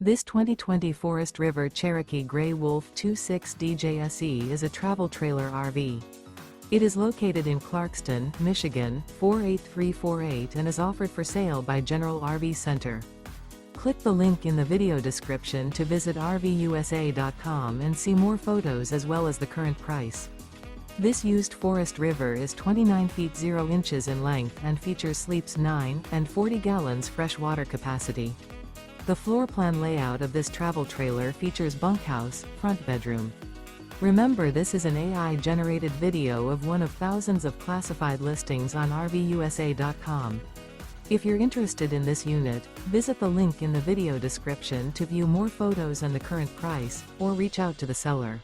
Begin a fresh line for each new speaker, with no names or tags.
This 2020 Forest River Cherokee Grey Wolf 26DJSE is a travel trailer RV. It is located in Clarkston, Michigan, 48348 and is offered for sale by General RV Center. Click the link in the video description to visit RVUSA.com and see more photos as well as the current price. This used Forest River is 29 feet 0 inches in length and features sleeps 9 and 40 gallons fresh water capacity. The floor plan layout of this travel trailer features bunkhouse, front bedroom. Remember, this is an AI-generated video of one of thousands of classified listings on RVUSA.com. If you're interested in this unit, visit the link in the video description to view more photos and the current price, or reach out to the seller.